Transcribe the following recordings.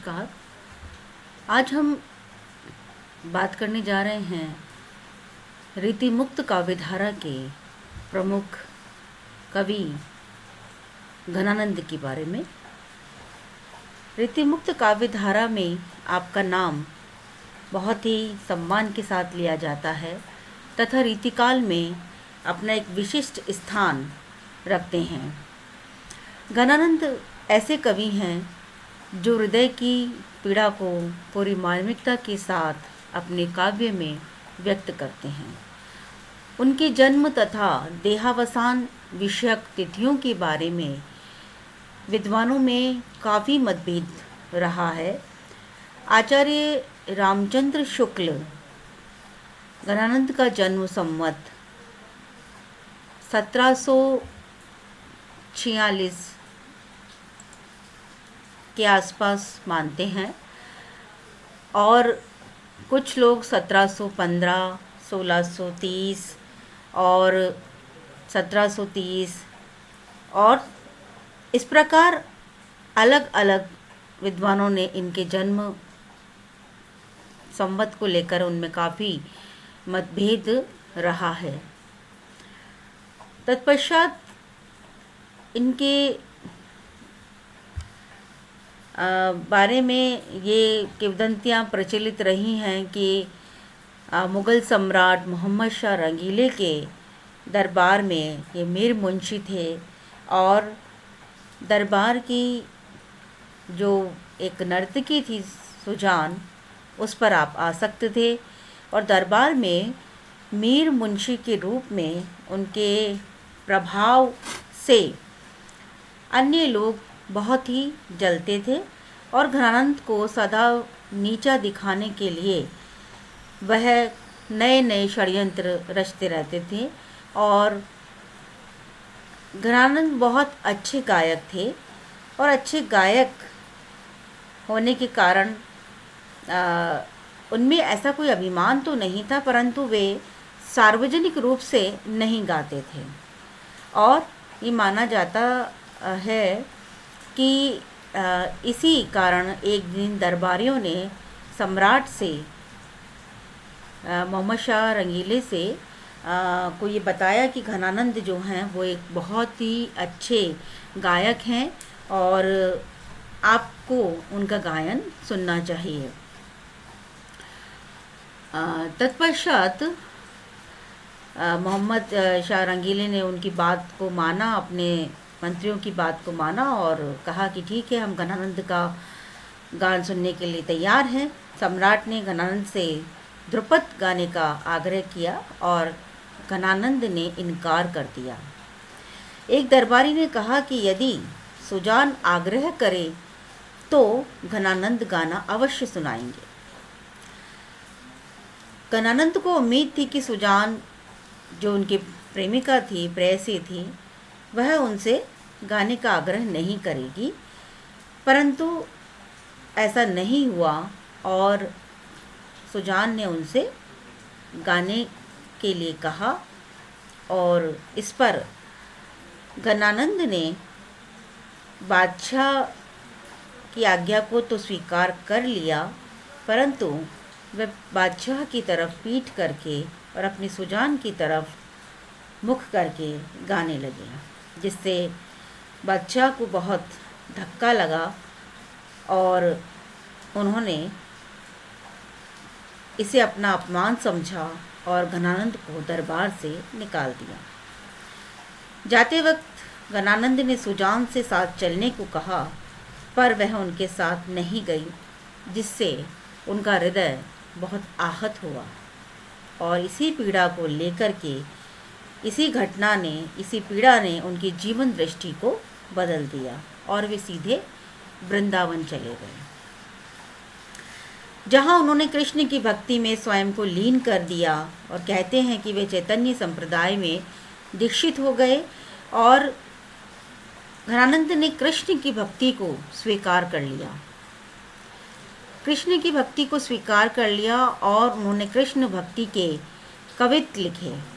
नमस्कार। आज हम बात करने जा रहे हैं रीतिमुक्त काव्यधारा के प्रमुख कवि घनानंद के बारे में। रीतिमुक्त काव्यधारा में आपका नाम बहुत ही सम्मान के साथ लिया जाता है तथा रीतिकाल में अपना एक विशिष्ट स्थान रखते हैं। घनानंद ऐसे कवि हैं जो हृदय की पीड़ा को पूरी मार्मिकता के साथ अपने काव्य में व्यक्त करते हैं। उनके जन्म तथा देहावसान विषयक तिथियों के बारे में विद्वानों में काफ़ी मतभेद रहा है। आचार्य रामचंद्र शुक्ल घनानंद का जन्म संवत 1746 के आसपास मानते हैं और कुछ लोग 1715, 1630 और 1730 और इस प्रकार अलग अलग विद्वानों ने इनके जन्म संवत को लेकर उनमें काफ़ी मतभेद रहा है। तत्पश्चात इनके बारे में ये किंवदंतियाँ प्रचलित रही हैं कि मुग़ल सम्राट मोहम्मद शाह रंगीले के दरबार में ये मीर मुंशी थे और दरबार की जो एक नर्तकी थी सुजान, उस पर आप आसक्त थे और दरबार में मीर मुंशी के रूप में उनके प्रभाव से अन्य लोग बहुत ही जलते थे और घनानंद को सदा नीचा दिखाने के लिए वह नए नए षड्यंत्र रचते रहते थे। और घनानंद बहुत अच्छे गायक थे और अच्छे गायक होने के कारण उनमें ऐसा कोई अभिमान तो नहीं था, परंतु वे सार्वजनिक रूप से नहीं गाते थे। और ये माना जाता है कि इसी कारण एक दिन दरबारियों ने सम्राट से मोहम्मद शाह रंगीले से को ये बताया कि घनानंद जो हैं वो एक बहुत ही अच्छे गायक हैं और आपको उनका गायन सुनना चाहिए। तत्पश्चात मोहम्मद शाह रंगीले ने उनकी बात को माना, अपने मंत्रियों की बात को माना और कहा कि ठीक है, हम घनानंद का गान सुनने के लिए तैयार हैं। सम्राट ने घनानंद से ध्रुपद गाने का आग्रह किया और घनानंद ने इनकार कर दिया। एक दरबारी ने कहा कि यदि सुजान आग्रह करे तो घनानंद गाना अवश्य सुनाएंगे। घनानंद को उम्मीद थी कि सुजान जो उनकी प्रेमिका थी, प्रेयसी थी, वह उनसे गाने का आग्रह नहीं करेगी, परंतु ऐसा नहीं हुआ और सुजान ने उनसे गाने के लिए कहा और इस पर घनानंद ने बादशाह की आज्ञा को तो स्वीकार कर लिया, परंतु वह बादशाह की तरफ पीठ करके और अपनी सुजान की तरफ मुख करके गाने लगे, जिससे बादशाह को बहुत धक्का लगा और उन्होंने इसे अपना अपमान समझा और घनानंद को दरबार से निकाल दिया। जाते वक्त घनानंद ने सुजान से साथ चलने को कहा, पर वह उनके साथ नहीं गई, जिससे उनका हृदय बहुत आहत हुआ और इसी पीड़ा को लेकर के इसी पीड़ा ने उनकी जीवन दृष्टि को बदल दिया और वे सीधे वृंदावन चले गए, जहाँ उन्होंने कृष्ण की भक्ति में स्वयं को लीन कर दिया। और कहते हैं कि वे चैतन्य संप्रदाय में दीक्षित हो गए और घनानंद ने कृष्ण की भक्ति को स्वीकार कर लिया। कृष्ण की भक्ति को स्वीकार कर लिया और उन्होंने कृष्ण भक्ति के कवित्त लिखे।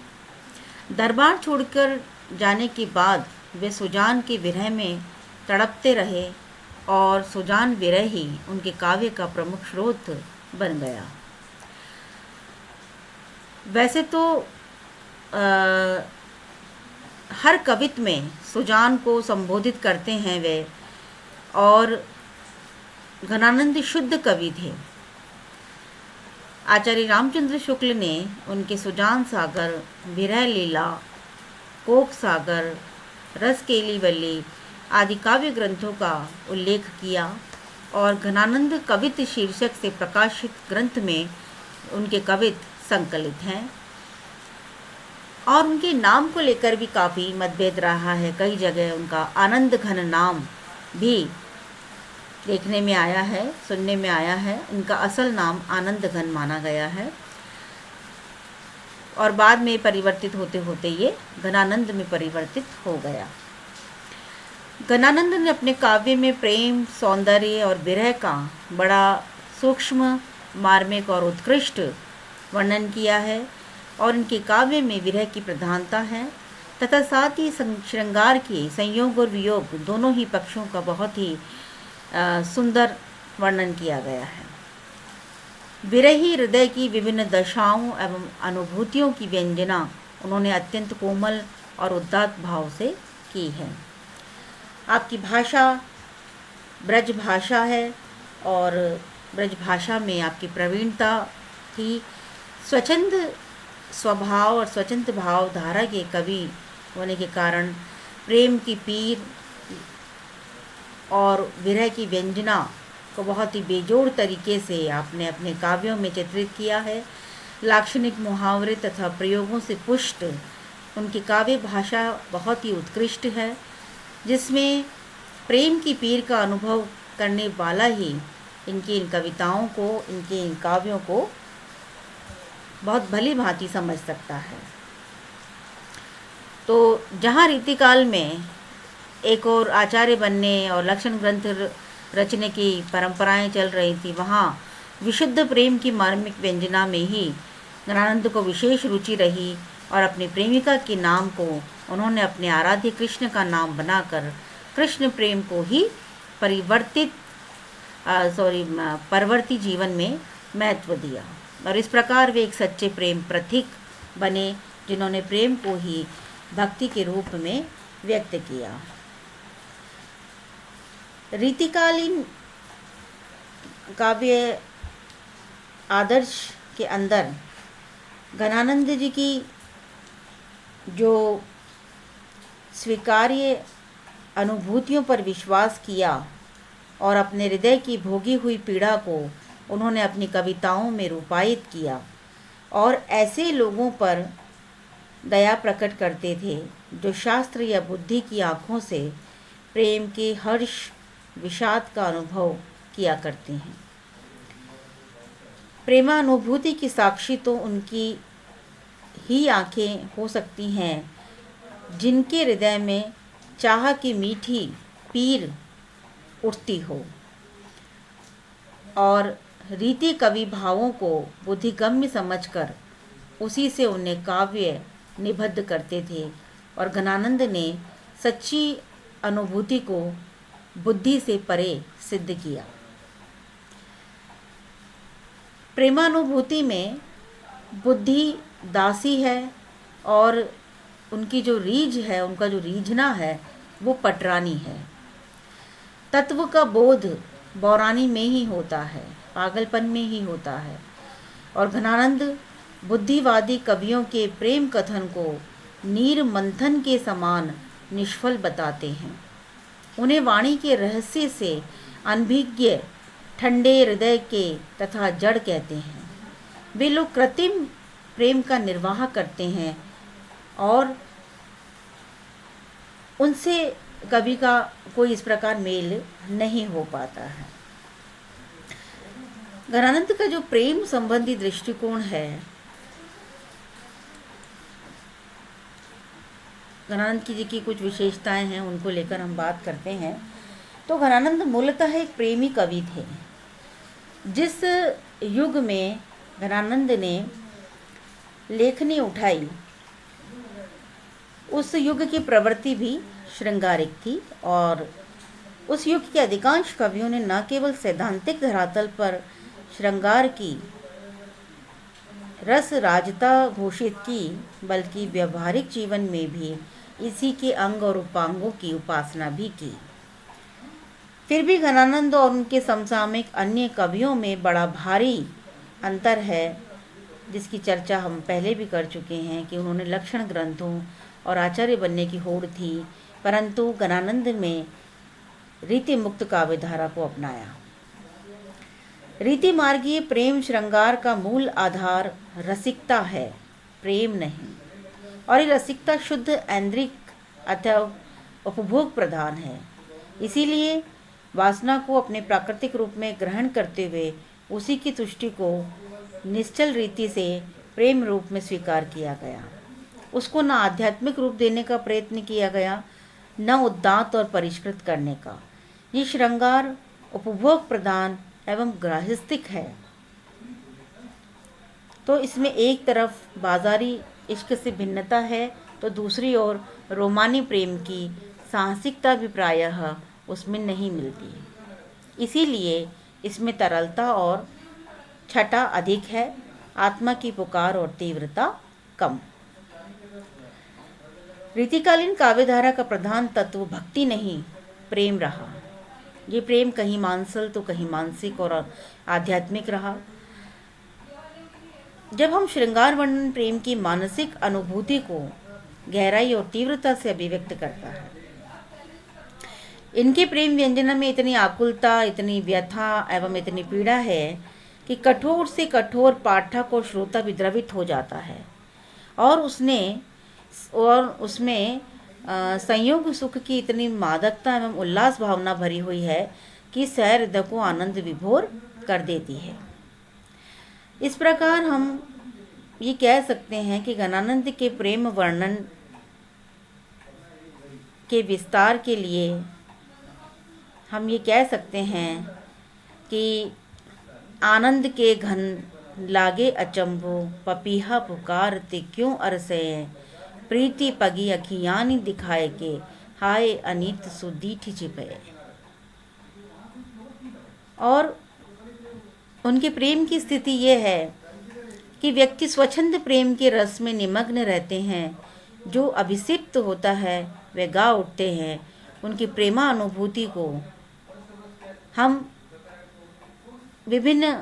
दरबार छोड़कर जाने के बाद वे सुजान के विरह में तड़पते रहे और सुजान विरह ही उनके काव्य का प्रमुख स्रोत बन गया। वैसे तो हर कवित्व में सुजान को संबोधित करते हैं वे, और घनानंद शुद्ध कवि थे। आचार्य रामचंद्र शुक्ल ने उनके सुजान सागर, विरह लीला, कोक सागर, रस केली वल्ली आदि काव्य ग्रंथों का उल्लेख किया, और घनानंद कवित्त शीर्षक से प्रकाशित ग्रंथ में उनके कवित्त संकलित हैं। और उनके नाम को लेकर भी काफ़ी मतभेद रहा है। कई जगह उनका आनंद घन नाम भी देखने में आया है, सुनने में आया है। इनका असल नाम आनंद घन माना गया है, और बाद में परिवर्तित होते होते ये घनानंद में परिवर्तित हो गया। घनानंद ने अपने काव्य में प्रेम, सौंदर्य और विरह का बड़ा सूक्ष्म, मार्मिक और उत्कृष्ट वर्णन किया है, और इनके काव्य में विरह की प्रधानता है तथा साथ ही श्रृंगार के संयोग और वियोग दोनों ही पक्षों का बहुत ही सुंदर वर्णन किया गया है। विरही हृदय की विभिन्न दशाओं एवं अनुभूतियों की व्यंजना उन्होंने अत्यंत कोमल और उदात्त भाव से की है। आपकी भाषा ब्रज भाषा है, और ब्रज भाषा में आपकी प्रवीणता थी। स्वच्छंद स्वभाव और स्वच्छंद भाव धारा के कवि होने के कारण प्रेम की पीर और विरह की व्यंजना को बहुत ही बेजोड़ तरीके से आपने अपने काव्यों में चित्रित किया है। लाक्षणिक मुहावरे तथा प्रयोगों से पुष्ट उनकी काव्य भाषा बहुत ही उत्कृष्ट है, जिसमें प्रेम की पीर का अनुभव करने वाला ही इनकी इन कविताओं को, इनके इन काव्यों को बहुत भली भांति समझ सकता है। तो जहाँ रीतिकाल में एक और आचार्य बनने और लक्षण ग्रंथ रचने की परंपराएं चल रही थी, वहाँ विशुद्ध प्रेम की मार्मिक व्यंजना में ही घनानंद को विशेष रुचि रही, और अपनी प्रेमिका के नाम को उन्होंने अपने आराध्य कृष्ण का नाम बनाकर कृष्ण प्रेम को ही परवर्ती जीवन में महत्व दिया। और इस प्रकार वे एक सच्चे प्रेम प्रतीक बने, जिन्होंने प्रेम को ही भक्ति के रूप में व्यक्त किया। रीतिकालीन काव्य आदर्श के अंदर घनानंद जी की जो स्वीकार्य अनुभूतियों पर विश्वास किया और अपने हृदय की भोगी हुई पीड़ा को उन्होंने अपनी कविताओं में रूपायित किया, और ऐसे लोगों पर दया प्रकट करते थे जो शास्त्र या बुद्धि की आँखों से प्रेम के हर्ष विषाद का अनुभव किया करते हैं। प्रेमानुभूति की साक्षी तो उनकी ही आँखें हो सकती हैं, जिनके हृदय में चाह की मीठी पीर उठती हो, और रीति कवि भावों को बुद्धिगम्य समझकर उसी से उन्हें काव्य निबद्ध करते थे। और घनानंद ने सच्ची अनुभूति को बुद्धि से परे सिद्ध किया। प्रेमानुभूति में बुद्धि दासी है, और उनकी जो रीझ है, उनका जो रीझना है वो पटरानी है। तत्व का बोध बौरानी में ही होता है, पागलपन में ही होता है। और घनानंद बुद्धिवादी कवियों के प्रेम कथन को नीर मंथन के समान निष्फल बताते हैं। उन्हें वाणी के रहस्य से अनभिज्ञ, ठंडे हृदय के तथा जड़ कहते हैं। वे लोग कृत्रिम प्रेम का निर्वाह करते हैं, और उनसे कवि का कोई इस प्रकार मेल नहीं हो पाता है। घनानंद का जो प्रेम संबंधी दृष्टिकोण है, घनानंद जी की कुछ विशेषताएं हैं, उनको लेकर हम बात करते हैं। तो घनानंद मूलतः एक प्रेमी कवि थे। जिस युग में घनानंद ने लेखनी उठाई, उस युग की प्रवृत्ति भी श्रृंगारिक थी, और उस युग के अधिकांश कवियों ने न केवल सैद्धांतिक धरातल पर श्रृंगार की रस राजता घोषित की, बल्कि व्यवहारिक जीवन में भी इसी के अंग और उपांगों की उपासना भी की। फिर भी घनानंद और उनके समसामयिक अन्य कवियों में बड़ा भारी अंतर है, जिसकी चर्चा हम पहले भी कर चुके हैं कि उन्होंने लक्षण ग्रंथों और आचार्य बनने की होड़ थी, परंतु घनानंद में रीति मुक्त काव्यधारा को अपनाया। रीति मार्गीय प्रेम श्रृंगार का मूल आधार रसिकता है, प्रेम नहीं, और ये रसिकता शुद्ध ऐन्द्रिक अथवा उपभोग प्रधान है। इसीलिए वासना को अपने प्राकृतिक रूप में ग्रहण करते हुए उसी की तुष्टि को निश्चल रीति से प्रेम रूप में स्वीकार किया गया। उसको न आध्यात्मिक रूप देने का प्रयत्न किया गया, न उदात्त और परिष्कृत करने का। ये श्रृंगार उपभोग प्रधान एवं ग्राहिस्तिक है। तो इसमें एक तरफ बाजारी इश्क से भिन्नता है, तो दूसरी ओर रोमानी प्रेम की साहसिकता भी प्रायः उसमें नहीं मिलती। इसीलिए इसमें तरलता और छटा अधिक है, आत्मा की पुकार और तीव्रता कम। रीतिकालीन काव्यधारा का प्रधान तत्व भक्ति नहीं, प्रेम रहा। ये प्रेम कहीं मांसल तो कहीं मानसिक और आध्यात्मिक रहा। जब हम श्रृंगार वर्णन प्रेम की मानसिक अनुभूति को गहराई और तीव्रता से अभिव्यक्त करता है। इनके प्रेम व्यंजना में इतनी आकुलता, इतनी व्यथा एवं इतनी पीड़ा है कि कठोर से कठोर पाठक और श्रोता भी द्रवित हो जाता है, और उसमें संयोग सुख की इतनी मादकता एवं उल्लास भावना भरी हुई है कि सह हृदय को आनंद विभोर कर देती है। इस प्रकार हम ये कह सकते हैं कि घनानंद के प्रेम वर्णन के विस्तार के लिए हम ये कह सकते हैं कि आनंद के घन लागे अचंभो, पपीहा पुकारते क्यों अरसे, प्रीति पगी अखियानी दिखाए के, हाय अनित सुदीठ छिपे। और उनके प्रेम की स्थिति ये है कि व्यक्ति स्वच्छंद प्रेम के रस में निमग्न रहते हैं। जो अभिषिक्त होता है वे गा उठते हैं। उनकी प्रेमा अनुभूति को हम विभिन्न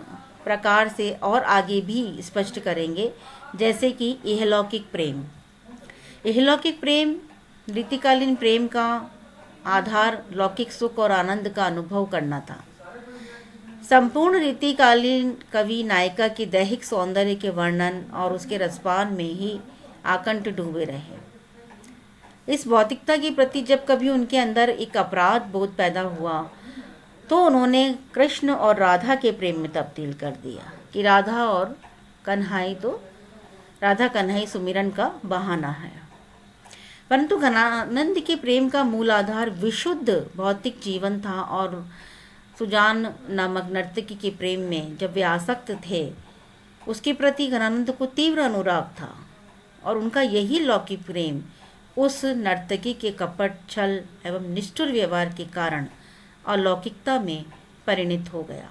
प्रकार से और आगे भी स्पष्ट करेंगे, जैसे कि इहलौकिक प्रेम। इहलौकिक प्रेम रीतिकालीन प्रेम का आधार लौकिक सुख और आनंद का अनुभव करना था। संपूर्ण रीतिकालीन कवि नायिका की दैहिक सौंदर्य के वर्णन और उसके रसपान में ही आकंठ डूबे रहे। इस भौतिकता के प्रति जब कभी उनके अंदर एक अपराध बोध पैदा हुआ तो उन्होंने कृष्ण और राधा के प्रेम में तब्दील कर दिया कि राधा कन्हई सुमिरन का बहाना है। परंतु घनानंद के प्रेम का मूल आधार विशुद्ध भौतिक जीवन था, और सुजान नामक नर्तकी के प्रेम में जब वे आसक्त थे उसके प्रति घनानंद को तीव्र अनुराग था, और उनका यही लौकिक प्रेम उस नर्तकी के कपट, छल एवं निष्ठुर व्यवहार के कारण अलौकिकता में परिणत हो गया।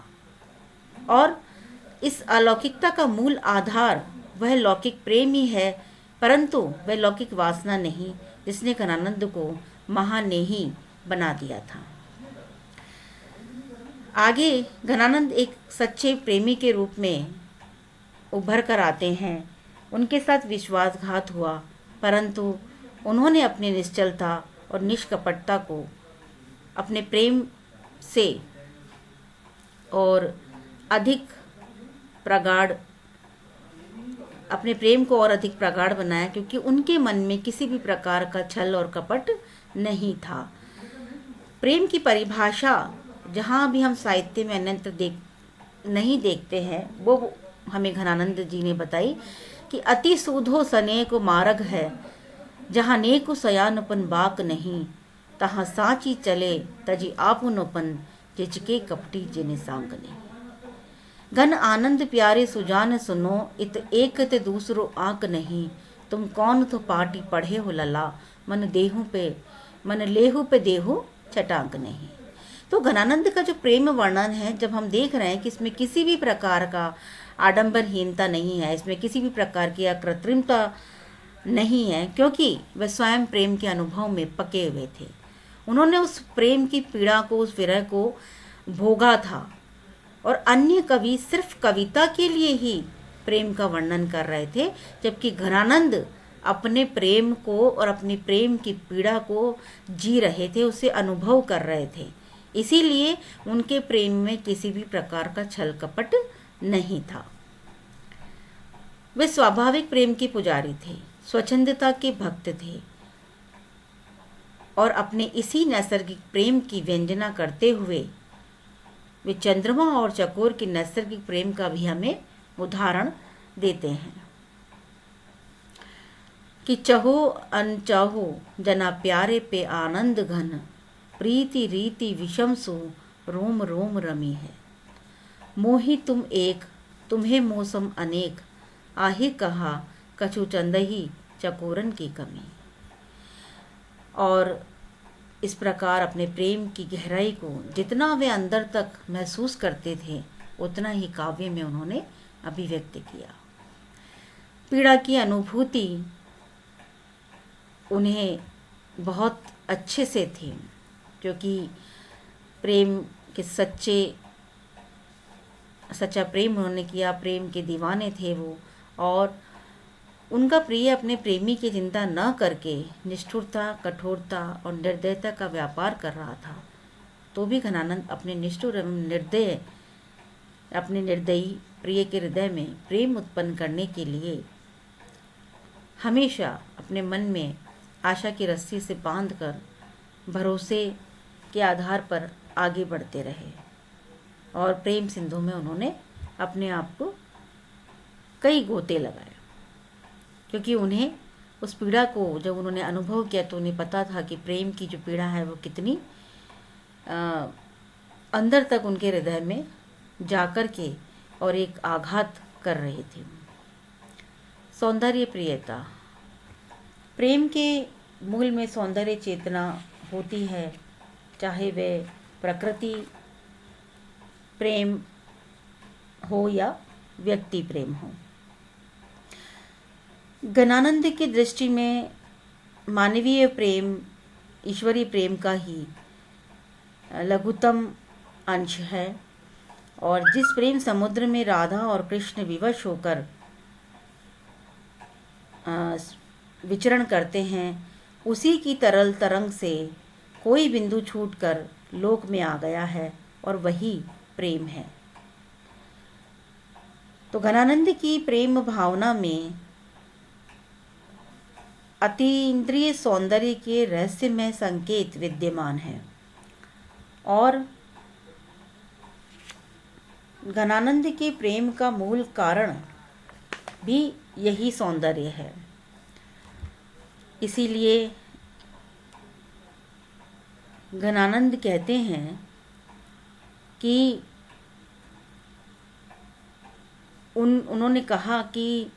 और इस अलौकिकता का मूल आधार वह लौकिक प्रेम ही है, परंतु वह लौकिक वासना नहीं जिसने घनानंद को महानेही बना दिया था। आगे घनानंद एक सच्चे प्रेमी के रूप में उभर कर आते हैं। उनके साथ विश्वासघात हुआ, परंतु उन्होंने अपनी निश्चलता और निष्कपटता को अपने प्रेम से और अधिक प्रगाढ़ अपने प्रेम को और अधिक प्रगाढ़ बनाया, क्योंकि उनके मन में किसी भी प्रकार का छल और कपट नहीं था। प्रेम की परिभाषा जहाँ भी हम साहित्य में अन्यत्र नहीं देखते हैं, वो हमें घनानंद जी ने बताई कि अति सूधो सने को मार्ग है, जहाँ नेको सयानपन बाक नहीं, तहाँ साची चले तजी आपुनोपन, जिचके कपटी जिने सांगने। घन आनंद प्यारे सुजान सुनो, इत एक ते दूसरो आंक नहीं, तुम कौन तो पाटी पढ़े हो लला, मन लेहू पे देहू छटांक नहीं। तो घनानंद का जो प्रेम वर्णन है, जब हम देख रहे हैं कि इसमें किसी भी प्रकार का आडंबरहीनता नहीं है, इसमें किसी भी प्रकार की अकृत्रिमता नहीं है, क्योंकि वह स्वयं प्रेम के अनुभव में पके हुए थे। उन्होंने उस प्रेम की पीड़ा को, उस विरह को भोगा था। और अन्य कवि सिर्फ कविता के लिए ही प्रेम का वर्णन कर रहे थे, जबकि घनानंद अपने प्रेम को और अपनी प्रेम की पीड़ा को जी रहे थे, उसे अनुभव कर रहे थे। इसीलिए उनके प्रेम में किसी भी प्रकार का छल कपट नहीं था। वे स्वाभाविक प्रेम के पुजारी थे, स्वच्छंदता के भक्त थे, और अपने इसी नैसर्गिक प्रेम की व्यंजना करते हुए वे चंद्रमा और चकोर के नैसर्गिक प्रेम का भी हमें उदाहरण देते हैं कि चहो अनचाहो जना प्यारे पे आनंद घन, प्रीति रीति विषम सो रोम रोम रमी है। मोहि तुम एक तुम्हें मौसम अनेक, आहि कहा कछु चंदही चकोरन की कमी। और इस प्रकार अपने प्रेम की गहराई को जितना वे अंदर तक महसूस करते थे, उतना ही काव्य में उन्होंने अभिव्यक्त किया। पीड़ा की अनुभूति उन्हें बहुत अच्छे से थी, क्योंकि प्रेम के सच्चा प्रेम उन्होंने किया, प्रेम के दीवाने थे वो। और उनका प्रिय अपने प्रेमी की चिंता न करके निष्ठुरता, कठोरता और निर्दयता का व्यापार कर रहा था, तो भी घनानंद अपने निष्ठुर एवं अपने निर्दयी प्रिय के हृदय में प्रेम उत्पन्न करने के लिए हमेशा अपने मन में आशा की रस्सी से बांधकर भरोसे के आधार पर आगे बढ़ते रहे। और प्रेम सिंधु में उन्होंने अपने आप को कई गोते लगाए, क्योंकि उन्हें उस पीड़ा को जब उन्होंने अनुभव किया तो उन्हें पता था कि प्रेम की जो पीड़ा है वो कितनी अंदर तक उनके हृदय में जाकर के और एक आघात कर रही थी। सौंदर्य प्रियता, प्रेम के मूल में सौंदर्य चेतना होती है, चाहे वह प्रकृति प्रेम हो या व्यक्ति प्रेम हो। घनानंद की दृष्टि में मानवीय प्रेम ईश्वरीय प्रेम का ही लघुतम अंश है, और जिस प्रेम समुद्र में राधा और कृष्ण विवश होकर विचरण करते हैं, उसी की तरल तरंग से कोई बिंदु छूटकर लोक में आ गया है, और वही प्रेम है। तो घनानंद की प्रेम भावना में अतीन्द्रिय सौंदर्य के रहस्यमय संकेत विद्यमान है, और घनानंद के प्रेम का मूल कारण भी यही सौंदर्य है। इसीलिए घनानंद कहते हैं कि उन्होंने कहा कि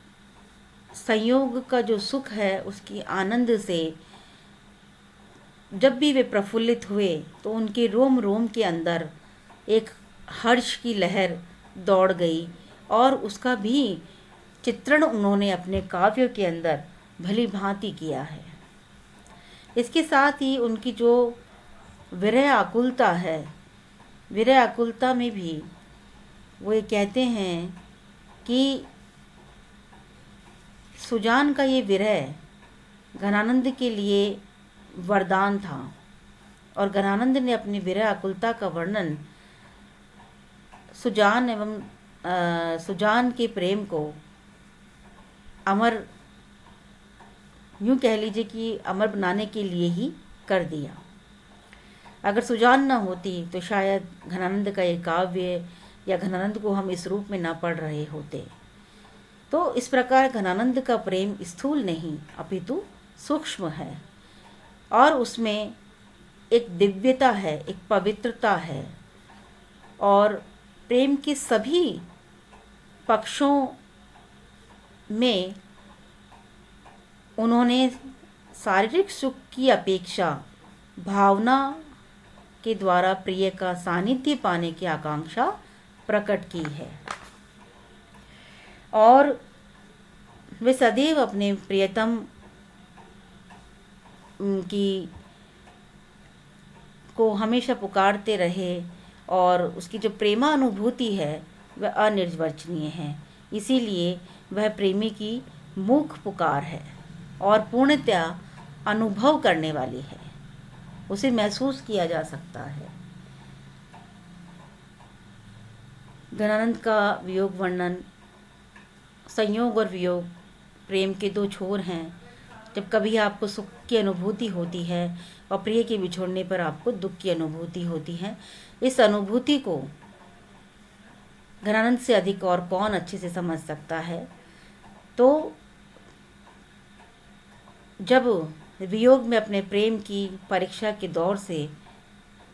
संयोग का जो सुख है उसकी आनंद से जब भी वे प्रफुल्लित हुए तो उनके रोम रोम के अंदर एक हर्ष की लहर दौड़ गई, और उसका भी चित्रण उन्होंने अपने काव्य के अंदर भली भांति किया है। इसके साथ ही उनकी जो विरह आकुलता है, विरह आकुलता में भी वो ये कहते हैं कि सुजान का ये विरह घनानंद के लिए वरदान था, और घनानंद ने अपनी विरह आकुलता का वर्णन सुजान के प्रेम को अमर, यूँ कह लीजिए कि अमर बनाने के लिए ही कर दिया। अगर सुजान न होती तो शायद घनानंद का ये काव्य या घनानंद को हम इस रूप में ना पढ़ रहे होते। तो इस प्रकार घनानंद का प्रेम स्थूल नहीं अपितु सूक्ष्म है, और उसमें एक दिव्यता है, एक पवित्रता है, और प्रेम के सभी पक्षों में उन्होंने शारीरिक सुख की अपेक्षा भावना के द्वारा प्रिय का सानिध्य पाने की आकांक्षा प्रकट की है और वे सदैव अपने प्रियतम की को हमेशा पुकारते रहे और उसकी जो प्रेमानुभूति है वह अनिर्वचनीय है। इसीलिए वह प्रेमी की मूक पुकार है और पूर्णतया अनुभव करने वाली है, उसे महसूस किया जा सकता है। घनानंद का वियोग वर्णन, संयोग और वियोग प्रेम के दो छोर हैं। जब कभी आपको सुख की अनुभूति होती है और प्रिय के बिछोड़ने पर आपको दुख की अनुभूति होती है, इस अनुभूति को घनानंद से अधिक और कौन अच्छे से समझ सकता है। तो जब वियोग में अपने प्रेम की परीक्षा के दौर से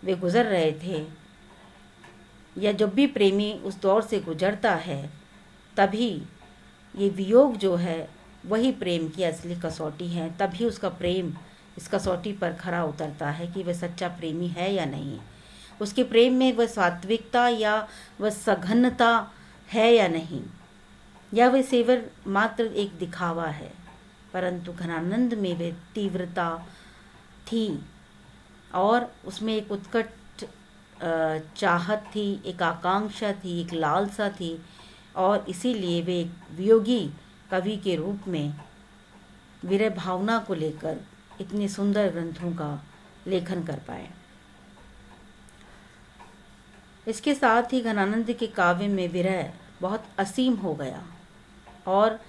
वे गुजर रहे थे, या जब भी प्रेमी उस दौर से गुजरता है, तभी ये वियोग जो है वही प्रेम की असली कसौटी है। तभी उसका प्रेम इस कसौटी पर खरा उतरता है कि वह सच्चा प्रेमी है या नहीं। उसके प्रेम में वह सात्विकता या वह सघनता है या नहीं, या वह सेवर मात्र एक दिखावा है। परंतु घनानंद में वे तीव्रता थी और उसमें एक उत्कट चाहत थी, एक आकांक्षा थी, एक लालसा थी और इसीलिए वे एक वियोगी कवि के रूप में विरह भावना को लेकर इतने सुंदर ग्रंथों का लेखन कर पाए। इसके साथ ही घनानंद के काव्य में विरह बहुत असीम हो गया और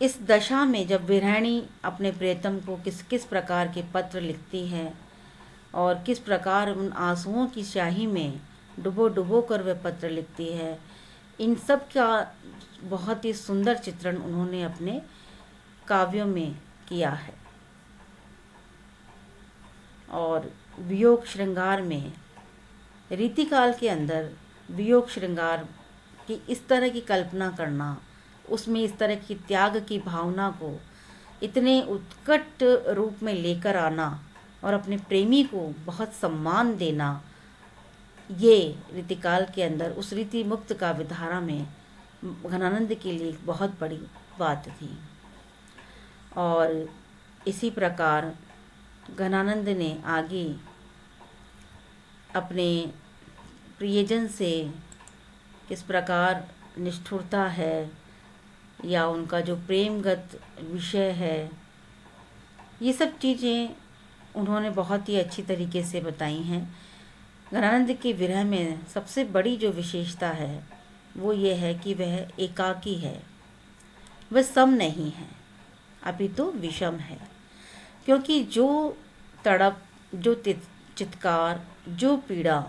इस दशा में जब विरहिणी अपने प्रियतम को किस किस प्रकार के पत्र लिखती है और किस प्रकार उन आंसुओं की स्याही में डुबो डुबो कर वह पत्र लिखती है, इन सब का बहुत ही सुंदर चित्रण उन्होंने अपने काव्यों में किया है। और वियोग श्रृंगार में, रीतिकाल के अंदर वियोग श्रृंगार की इस तरह की कल्पना करना, उसमें इस तरह की त्याग की भावना को इतने उत्कट रूप में लेकर आना और अपने प्रेमी को बहुत सम्मान देना, ये रीतिकाल के अंदर उस रीति मुक्त का विधारा में घनानंद के लिए बहुत बड़ी बात थी। और इसी प्रकार घनानंद ने आगे अपने प्रियजन से किस प्रकार निष्ठुरता है या उनका जो प्रेमगत विषय है, ये सब चीज़ें उन्होंने बहुत ही अच्छी तरीके से बताई हैं। घनानंद के विरह में सबसे बड़ी जो विशेषता है वो ये है कि वह एकाकी है, वह सम नहीं है, अपितु विषम है। क्योंकि जो तड़प, जो चित्कार, जो पीड़ा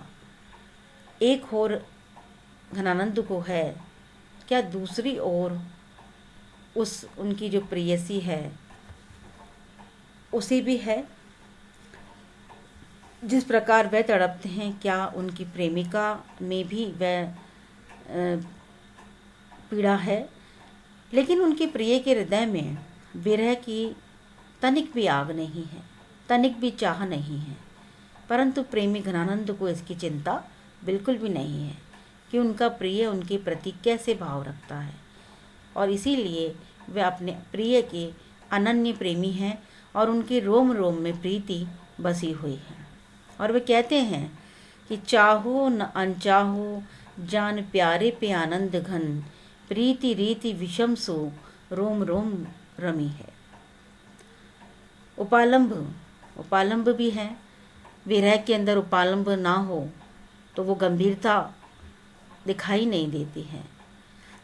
एक ओर घनानंद को है, क्या दूसरी ओर उस उनकी जो प्रेयसी है उसे भी है। जिस प्रकार वह तड़पते हैं, क्या उनकी प्रेमिका में भी वह पीड़ा है। लेकिन उनके प्रिय के हृदय में विरह की तनिक भी आग नहीं है, तनिक भी चाह नहीं है। परंतु प्रेमी घनानंद को इसकी चिंता बिल्कुल भी नहीं है कि उनका प्रिय उनके प्रति कैसे भाव रखता है, और इसीलिए वे अपने प्रिय के अनन्य प्रेमी हैं और उनके रोम रोम में प्रीति बसी हुई है। और वे कहते हैं कि चाहो न अनचाहो जान प्यारे पे आनंद घन, प्रीति रीति विषम सो रोम रोम रमी है। उपालंब भी है। विरह के अंदर उपालंब ना हो तो वो गंभीरता दिखाई नहीं देती है।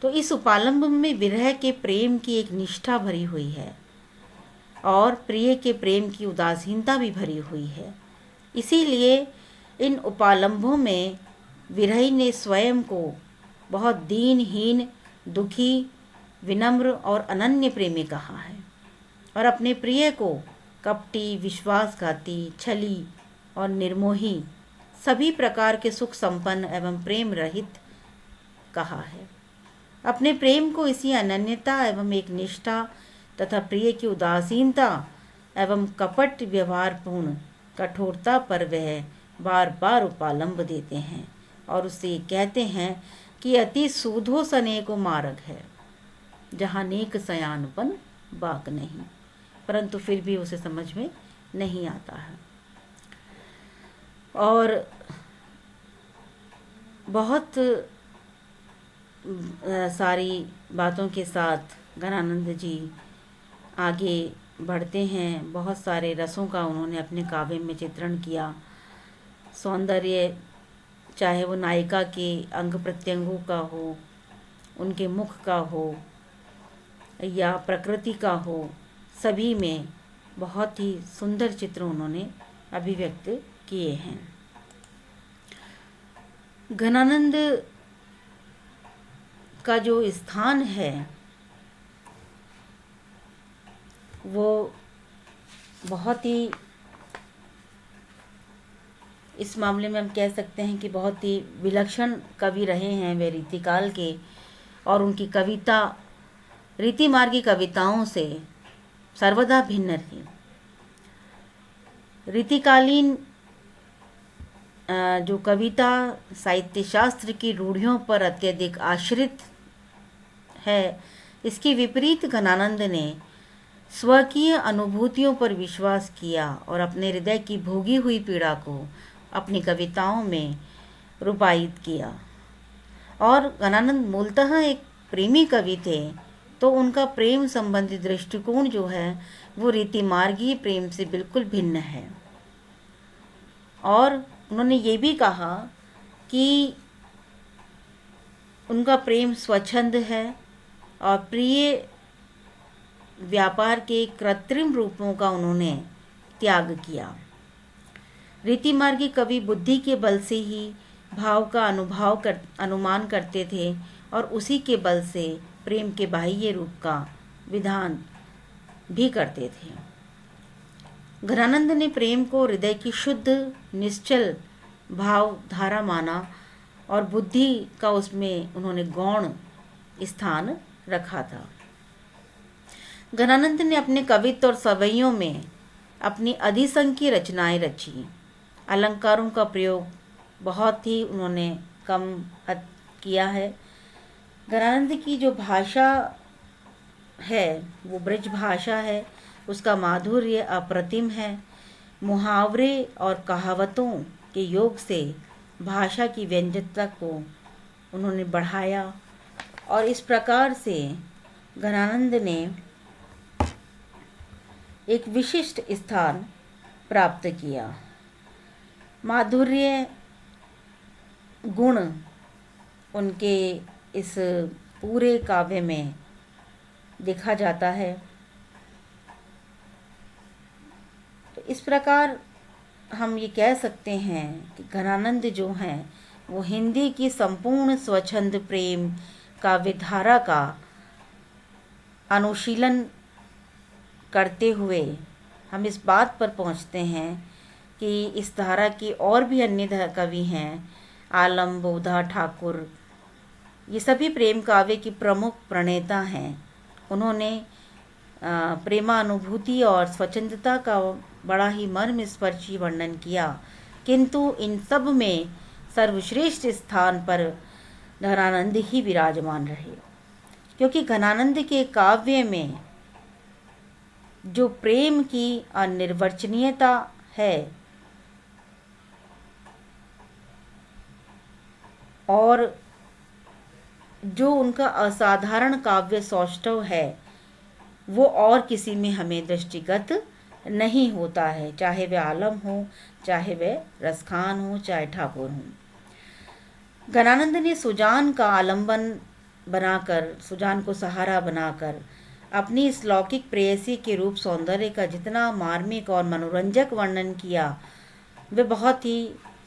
तो इस उपालंब में विरह के प्रेम की एक निष्ठा भरी हुई है और प्रिय के प्रेम की उदासीनता भी भरी हुई है। इसीलिए इन उपालंबों में विरही ने स्वयं को बहुत दीनहीन, दुखी, विनम्र और अनन्य प्रेमी कहा है और अपने प्रिय को कपटी, विश्वासघाती, छली और निर्मोही, सभी प्रकार के सुख संपन्न एवं प्रेम रहित कहा है। अपने प्रेम को इसी अनन्यता एवं एक निष्ठा तथा प्रिय की उदासीनता एवं कपट व्यवहारपूर्ण कठोरता पर वह बार बार उपालंब देते हैं और उससे ये कहते हैं कि अति सूधो सने को मार्ग है, जहाँ नेक सयानपन बाक नहीं, परंतु फिर भी उसे समझ में नहीं आता है। और बहुत सारी बातों के साथ घनानंद जी आगे बढ़ते हैं। बहुत सारे रसों का उन्होंने अपने काव्य में चित्रण किया। सौंदर्य, चाहे वो नायिका के अंग प्रत्यंगों का हो, उनके मुख का हो या प्रकृति का हो, सभी में बहुत ही सुंदर चित्र उन्होंने अभिव्यक्त किए हैं। घनानंद का जो स्थान है वो बहुत ही, इस मामले में हम कह सकते हैं कि बहुत ही विलक्षण कवि रहे हैं वे रीतिकाल के, और उनकी कविता रीतिमार्गी कविताओं से सर्वदा भिन्न रही। रीतिकालीन जो कविता साहित्य शास्त्र की रूढ़ियों पर अत्यधिक आश्रित है, इसके विपरीत घनानंद ने स्वकीय अनुभूतियों पर विश्वास किया और अपने हृदय की भोगी हुई पीड़ा को अपनी कविताओं में रूपायित किया। और घनानंद मूलतः एक प्रेमी कवि थे, तो उनका प्रेम संबंधी दृष्टिकोण जो है वो रीतिमार्गी प्रेम से बिल्कुल भिन्न है। और उन्होंने ये भी कहा कि उनका प्रेम स्वच्छंद है और प्रिय व्यापार के कृत्रिम रूपों का उन्होंने त्याग किया। रीतिमार्गी कवि बुद्धि के बल से ही भाव का अनुमान करते थे और उसी के बल से प्रेम के बाह्य रूप का विधान भी करते थे। घनानंद ने प्रेम को हृदय की शुद्ध निश्चल भाव धारा माना और बुद्धि का उसमें उन्होंने गौण स्थान रखा था। घनानंद ने अपने कवित्व और सवैयों में अपनी अधिसंख्य रचनाएं रची। अलंकारों का प्रयोग बहुत ही उन्होंने कम किया है। घनानंद की जो भाषा है वो ब्रज भाषा है, उसका माधुर्य अप्रतिम है। मुहावरे और कहावतों के योग से भाषा की व्यंजकता को उन्होंने बढ़ाया और इस प्रकार से घनानंद ने एक विशिष्ट स्थान प्राप्त किया। माधुर्य गुण उनके इस पूरे काव्य में देखा जाता है। तो इस प्रकार हम ये कह सकते हैं कि घनानंद जो हैं वो हिंदी की संपूर्ण स्वच्छंद प्रेम काव्यधारा का अनुशीलन करते हुए हम इस बात पर पहुंचते हैं कि इस धारा की और भी अन्य कवि हैं, आलम, बोधा, ठाकुर, ये सभी प्रेम काव्य की प्रमुख प्रणेता हैं। उन्होंने प्रेमानुभूति और स्वच्छंदता का बड़ा ही मर्मस्पर्शी वर्णन किया, किंतु इन सब में सर्वश्रेष्ठ स्थान पर घनानंद ही विराजमान रहे, क्योंकि घनानंद के काव्य में जो प्रेम की अनिर्वचनीयता है और जो उनका असाधारण काव्य सौष्ठव है वो और किसी में हमें दृष्टिगत नहीं होता है, चाहे वे आलम हो, चाहे वे रसखान हो, चाहे ठाकुर हो। घनानंद ने सुजान का आलंबन बनाकर, सुजान को सहारा बनाकर अपनी इस लौकिक प्रेयसी के रूप सौंदर्य का जितना मार्मिक और मनोरंजक वर्णन किया वे बहुत ही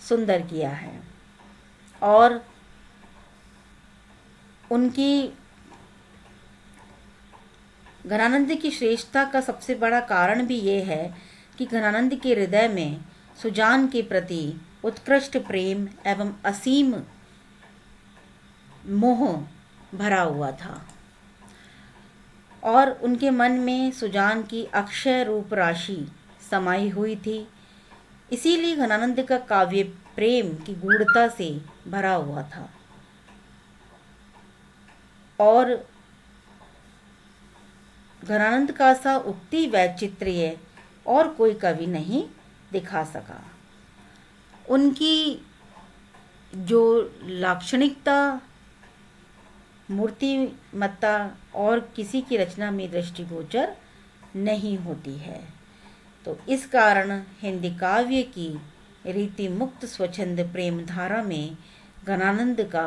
सुंदर किया है। और उनकी घनानंद की श्रेष्ठता का सबसे बड़ा कारण भी ये है कि घनानंद के हृदय में सुजान के प्रति उत्कृष्ट प्रेम एवं असीम मोह भरा हुआ था और उनके मन में सुजान की अक्षय रूप राशि समाई हुई थी। इसीलिए घनानंद का काव्य प्रेम की गूढ़ता से भरा हुआ था और घनानंद का सा उक्ति वैचित्र्य और कोई कवि नहीं दिखा सका। उनकी जो लाक्षणिकता, मूर्तिमत्ता और किसी की रचना में दृष्टिगोचर नहीं होती है। तो इस कारण हिंदी काव्य की रीति मुक्त स्वच्छंद प्रेम धारा में घनानंद का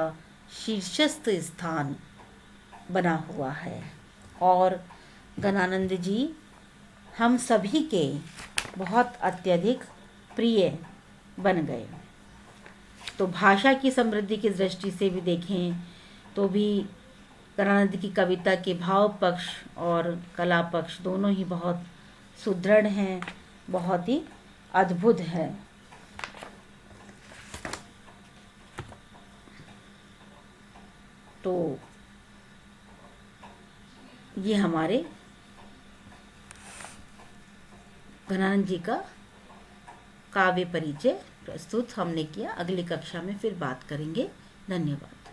शीर्षस्थ स्थान बना हुआ है और घनानंद जी हम सभी के बहुत अत्यधिक प्रिय बन गए। तो भाषा की समृद्धि की दृष्टि से भी देखें तो भी घनानंद की कविता के भाव पक्ष और कला पक्ष दोनों ही बहुत सुदृढ़ हैं, बहुत ही अद्भुत है। तो ये हमारे घनानंद जी का काव्य परिचय प्रस्तुत हमने किया। अगली कक्षा में फिर बात करेंगे। धन्यवाद।